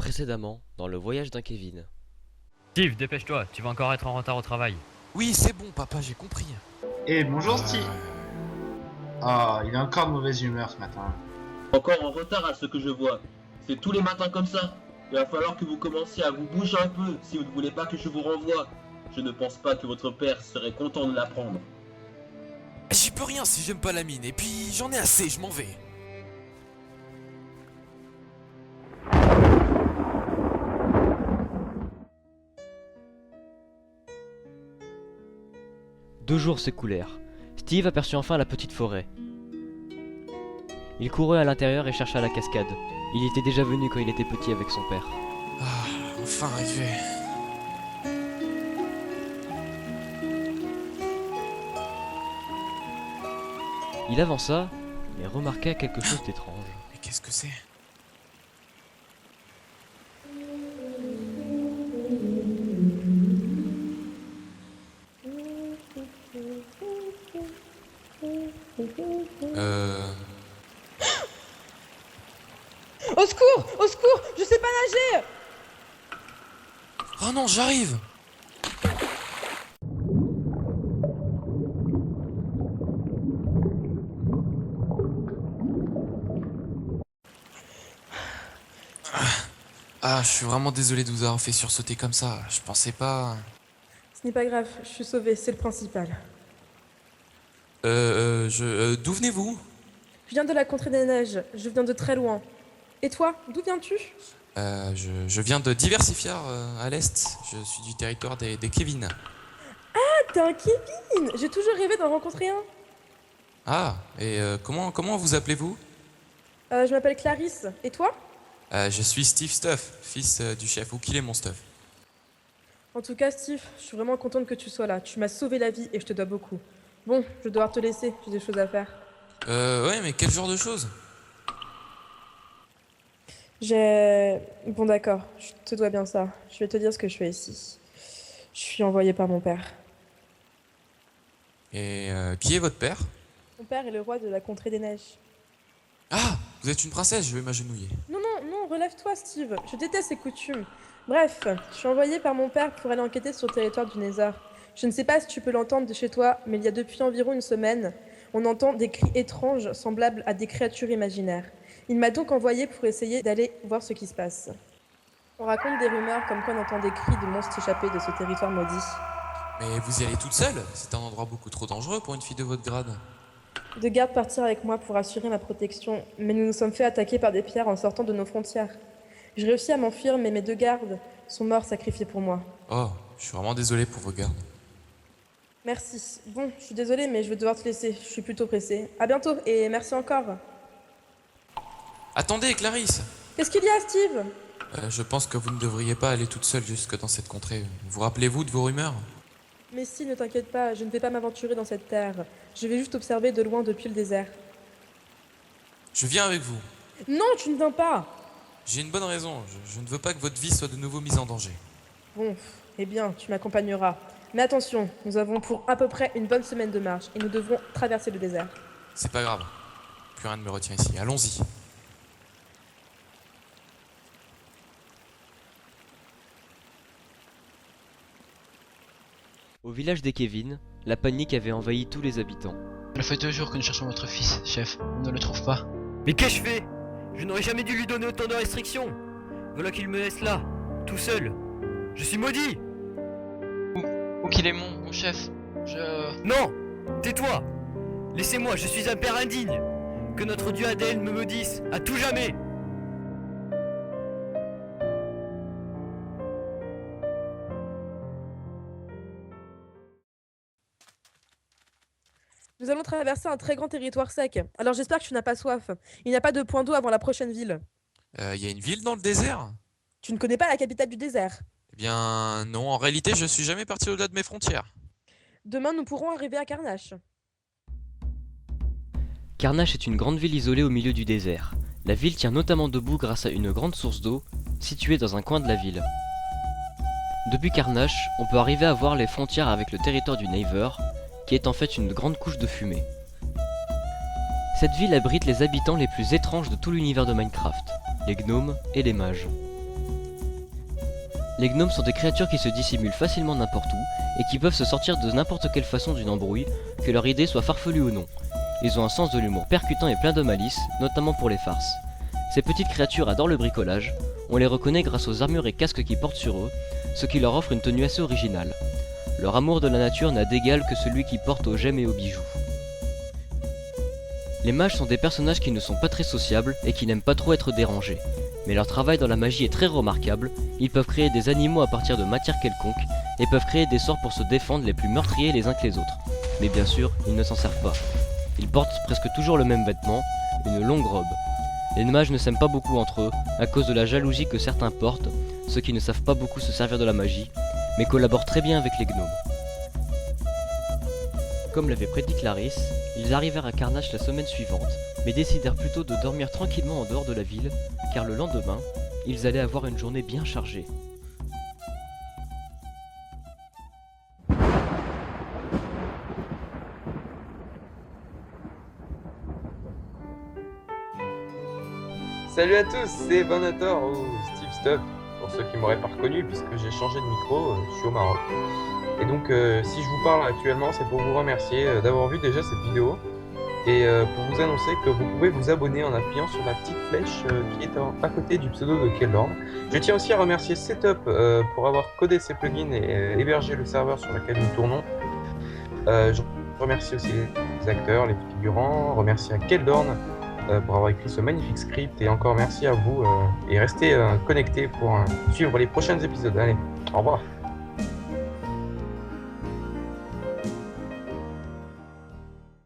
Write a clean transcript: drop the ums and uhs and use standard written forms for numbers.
Précédemment, dans le voyage d'un Kevin. Steve, dépêche-toi, tu vas encore être en retard au travail. Oui, c'est bon, papa, j'ai compris. Eh, bonjour Steve. Ah, il est encore de mauvaise humeur ce matin. Encore en retard à ce que je vois. C'est tous les matins comme ça. Il va falloir que vous commenciez à vous bouger un peu si vous ne voulez pas que je vous renvoie. Je ne pense pas que votre père serait content de l'apprendre. J'y peux rien si j'aime pas la mine, et puis j'en ai assez, je m'en vais. Deux jours s'écoulèrent. Steve aperçut enfin la petite forêt. Il courut à l'intérieur et chercha la cascade. Il y était déjà venu quand il était petit avec son père. Ah, enfin arrivé. Il avança, mais remarqua quelque chose d'étrange. Mais qu'est-ce que c'est? Au secours! Au secours! Je sais pas nager! Oh non, j'arrive! Ah, je suis vraiment désolé de vous avoir fait sursauter comme ça. Je pensais pas. Ce n'est pas grave, je suis sauvée, c'est le principal. D'où venez-vous? Je viens de la contrée des neiges, je viens de très loin. Et toi, d'où viens-tu? Je viens de Diversifier à l'est. Je suis du territoire des Kevin. Ah, t'es un Kevin! J'ai toujours rêvé d'en rencontrer un. Ah, et comment vous appelez-vous? Je m'appelle Clarisse. Et toi? Je suis Steve Stuff, fils du chef. Où qu'il est mon stuff? En tout cas, Steve, je suis vraiment contente que tu sois là. Tu m'as sauvé la vie et je te dois beaucoup. Bon, je vais devoir te laisser, j'ai des choses à faire. Ouais, mais quel genre de choses? Bon d'accord, je te dois bien ça. Je vais te dire ce que je fais ici. Je suis envoyée par mon père. Et qui est votre père? Mon père est le roi de la contrée des neiges. Ah, vous êtes une princesse, je vais m'agenouiller. Non, non, non, relève-toi, Steve. Je déteste ces coutumes. Bref, je suis envoyée par mon père pour aller enquêter sur le territoire du Nether. Je ne sais pas si tu peux l'entendre de chez toi, mais il y a depuis environ une semaine, on entend des cris étranges semblables à des créatures imaginaires. Il m'a donc envoyée pour essayer d'aller voir ce qui se passe. On raconte des rumeurs comme quoi on entend des cris de monstres échappés de ce territoire maudit. Mais vous y allez toute seule? C'est un endroit beaucoup trop dangereux pour une fille de votre grade. Deux gardes partirent avec moi pour assurer ma protection, mais nous nous sommes fait attaquer par des pierres en sortant de nos frontières. J'ai réussi à m'enfuir, mais mes deux gardes sont morts sacrifiés pour moi. Oh, je suis vraiment désolé pour vos gardes. Merci. Bon, je suis désolée, mais je vais devoir te laisser. Je suis plutôt pressée. À bientôt, et merci encore. Attendez, Clarisse! Qu'est-ce qu'il y a, Steve? Je pense que vous ne devriez pas aller toute seule jusque dans cette contrée. Vous rappelez-vous de vos rumeurs? Mais si, ne t'inquiète pas, je ne vais pas m'aventurer dans cette terre. Je vais juste observer de loin depuis le désert. Je viens avec vous. Non, tu ne viens pas! J'ai une bonne raison. Je ne veux pas que votre vie soit de nouveau mise en danger. Bon, eh bien, tu m'accompagneras. Mais attention, nous avons pour à peu près une bonne semaine de marche et nous devrons traverser le désert. C'est pas grave. Plus rien ne me retient ici. Allons-y. Au village des Kevin, la panique avait envahi tous les habitants. Cela fait 2 jours que nous cherchons votre fils, chef. On ne le trouve pas. Mais qu'ai-je fait? Je n'aurais jamais dû lui donner autant de restrictions. Voilà qu'il me laisse là, tout seul. Je suis maudit! Où qu'il est mon chef? Non! Tais-toi! Laissez-moi, je suis un père indigne! Que notre dieu Adèle me maudisse, à tout jamais! Nous allons traverser un très grand territoire sec. Alors j'espère que tu n'as pas soif. Il n'y a pas de point d'eau avant la prochaine ville. Y a une ville dans le désert? Tu ne connais pas la capitale du désert. Eh bien, non. En réalité, je suis jamais parti au-delà de mes frontières. Demain, nous pourrons arriver à Carnache. Carnache est une grande ville isolée au milieu du désert. La ville tient notamment debout grâce à une grande source d'eau, située dans un coin de la ville. Depuis Carnache, on peut arriver à voir les frontières avec le territoire du Nether, qui est en fait une grande couche de fumée. Cette ville abrite les habitants les plus étranges de tout l'univers de Minecraft, les gnomes et les mages. Les gnomes sont des créatures qui se dissimulent facilement n'importe où et qui peuvent se sortir de n'importe quelle façon d'une embrouille, que leur idée soit farfelue ou non. Ils ont un sens de l'humour percutant et plein de malice, notamment pour les farces. Ces petites créatures adorent le bricolage, on les reconnaît grâce aux armures et casques qu'ils portent sur eux, ce qui leur offre une tenue assez originale. Leur amour de la nature n'a d'égal que celui qu'ils portent aux gemmes et aux bijoux. Les mages sont des personnages qui ne sont pas très sociables et qui n'aiment pas trop être dérangés. Mais leur travail dans la magie est très remarquable, ils peuvent créer des animaux à partir de matière quelconque, et peuvent créer des sorts pour se défendre les plus meurtriers les uns que les autres. Mais bien sûr, ils ne s'en servent pas. Ils portent presque toujours le même vêtement, une longue robe. Les mages ne s'aiment pas beaucoup entre eux, à cause de la jalousie que certains portent, ceux qui ne savent pas beaucoup se servir de la magie, mais collaborent très bien avec les gnomes. Comme l'avait prédit Clarisse, ils arrivèrent à Carnache la semaine suivante, mais décidèrent plutôt de dormir tranquillement en dehors de la ville, car le lendemain, ils allaient avoir une journée bien chargée. Salut à tous, c'est Bonator ou Steve Stubb, pour ceux qui m'auraient pas reconnu puisque j'ai changé de micro, je suis au Maroc. Et donc si je vous parle actuellement, c'est pour vous remercier d'avoir vu déjà cette vidéo et pour vous annoncer que vous pouvez vous abonner en appuyant sur la petite flèche qui est à côté du pseudo de Keldorn. Je tiens aussi à remercier Setup pour avoir codé ces plugins et hébergé le serveur sur lequel nous tournons. Je remercie aussi les acteurs, les figurants, remercie à Keldorn pour avoir écrit ce magnifique script et encore merci à vous et restez connectés pour suivre les prochains épisodes. Allez, au revoir.